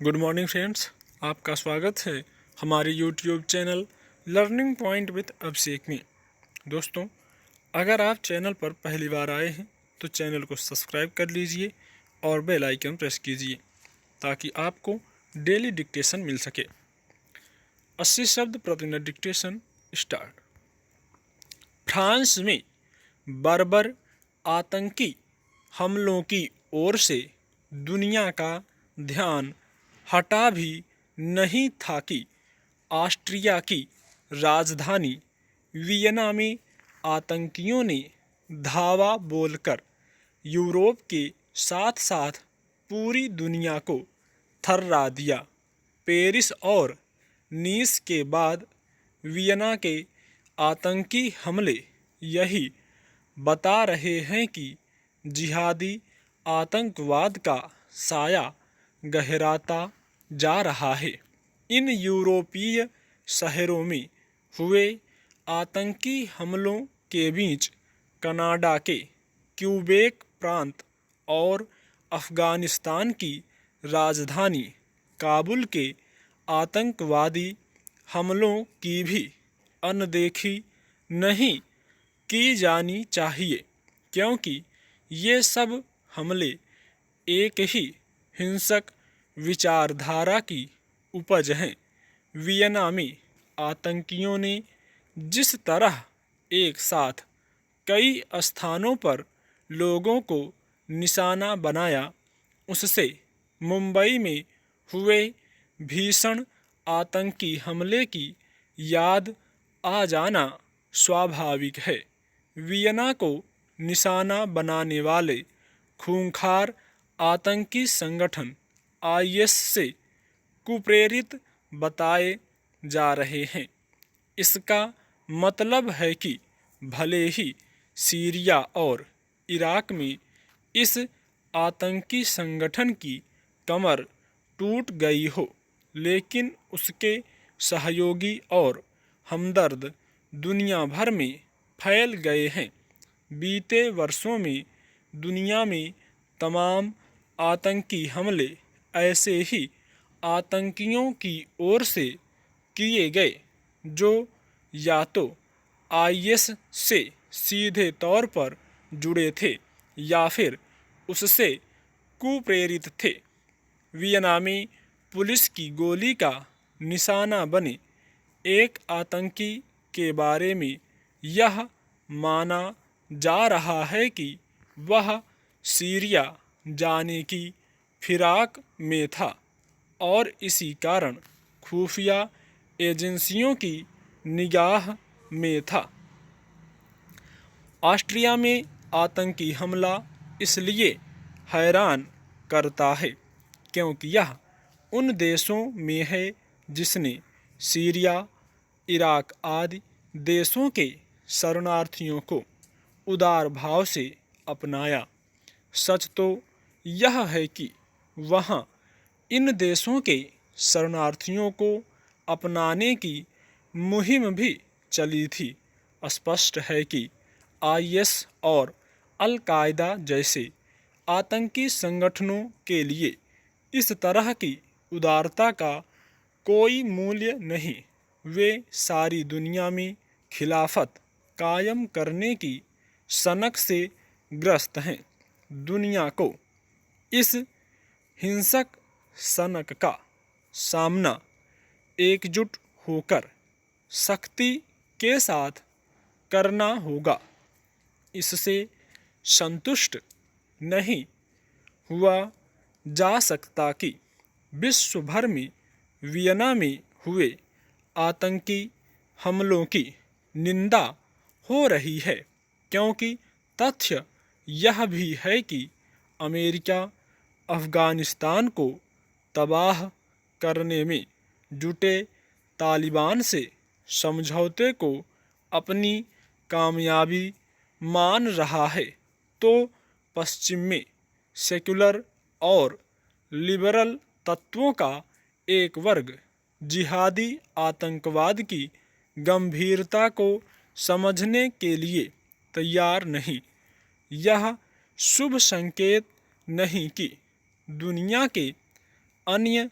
Good morning friends, आपका स्वागत है हमारे YouTube channel learning point with Abhishek में। दोस्तों, अगर आप चैनल पर पहली बार आए हैं तो चैनल को सब्सक्राइब कर लीजिए और बेल आइकन प्रेस कीजिए ताकि आपको डेली डिक्टेशन मिल सके। 80 शब्द प्रतिदिन डिक्टेशन स्टार्ट। फ्रांस में बर्बर आतंकी हमलों की ओर से दुनिया का ध्यान हटा भी नहीं था कि ऑस्ट्रिया की राजधानी वियना में आतंकियों ने धावा बोलकर यूरोप के साथ साथ पूरी दुनिया को थर्रा दिया। पेरिस और नीस के बाद वियना के आतंकी हमले यही बता रहे हैं कि जिहादी आतंकवाद का साया गहराता जा रहा है। इन यूरोपीय शहरों में हुए आतंकी हमलों के बीच कनाडा के क्यूबेक प्रांत और अफ़गानिस्तान की राजधानी काबुल के आतंकवादी हमलों की भी अनदेखी नहीं की जानी चाहिए, क्योंकि ये सब हमले एक ही हिंसक विचारधारा की उपज हैं। वियना में आतंकियों ने जिस तरह एक साथ कई स्थानों पर लोगों को निशाना बनाया, उससे मुंबई में हुए भीषण आतंकी हमले की याद आ जाना स्वाभाविक है। वियना को निशाना बनाने वाले खूंखार आतंकी संगठन आईएस से कुप्रेरित बताए जा रहे हैं। इसका मतलब है कि भले ही सीरिया और इराक में इस आतंकी संगठन की कमर टूट गई हो, लेकिन उसके सहयोगी और हमदर्द दुनिया भर में फैल गए हैं। बीते वर्षों में दुनिया में तमाम आतंकी हमले ऐसे ही आतंकियों की ओर से किए गए जो या तो आईएस से सीधे तौर पर जुड़े थे या फिर उससे कुप्रेरित थे। वियना में पुलिस की गोली का निशाना बने एक आतंकी के बारे में यह माना जा रहा है कि वह सीरिया जाने की फिराक में था और इसी कारण खुफिया एजेंसियों की निगाह में था। ऑस्ट्रिया में आतंकी हमला इसलिए हैरान करता है क्योंकि यह उन देशों में है जिसने सीरिया, इराक आदि देशों के शरणार्थियों को उदार भाव से अपनाया। सच तो यह है कि वहाँ इन देशों के शरणार्थियों को अपनाने की मुहिम भी चली थी। स्पष्ट है कि आईएस और अल कायदा जैसे आतंकी संगठनों के लिए इस तरह की उदारता का कोई मूल्य नहीं। वे सारी दुनिया में खिलाफत कायम करने की सनक से ग्रस्त हैं। दुनिया को इस हिंसक सनक का सामना एकजुट होकर सख्ती के साथ करना होगा। इससे संतुष्ट नहीं हुआ जा सकता कि विश्व भर में वियना में हुए आतंकी हमलों की निंदा हो रही है, क्योंकि तथ्य यह भी है कि अमेरिका अफ़गानिस्तान को तबाह करने में जुटे तालिबान से समझौते को अपनी कामयाबी मान रहा है, तो पश्चिम में सेक्युलर और लिबरल तत्वों का एक वर्ग जिहादी आतंकवाद की गंभीरता को समझने के लिए तैयार नहीं। यह शुभ संकेत नहीं कि दुनिया के अन्य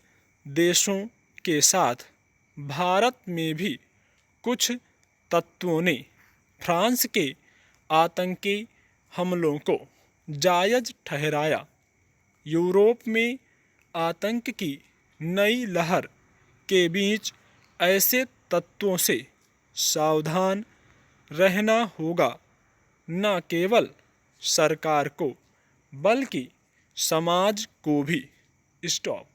देशों के साथ भारत में भी कुछ तत्वों ने फ्रांस के आतंकी हमलों को जायज़ ठहराया। यूरोप में आतंक की नई लहर के बीच ऐसे तत्वों से सावधान रहना होगा। न केवल सरकार को बल्कि समाज को भी। स्टॉप।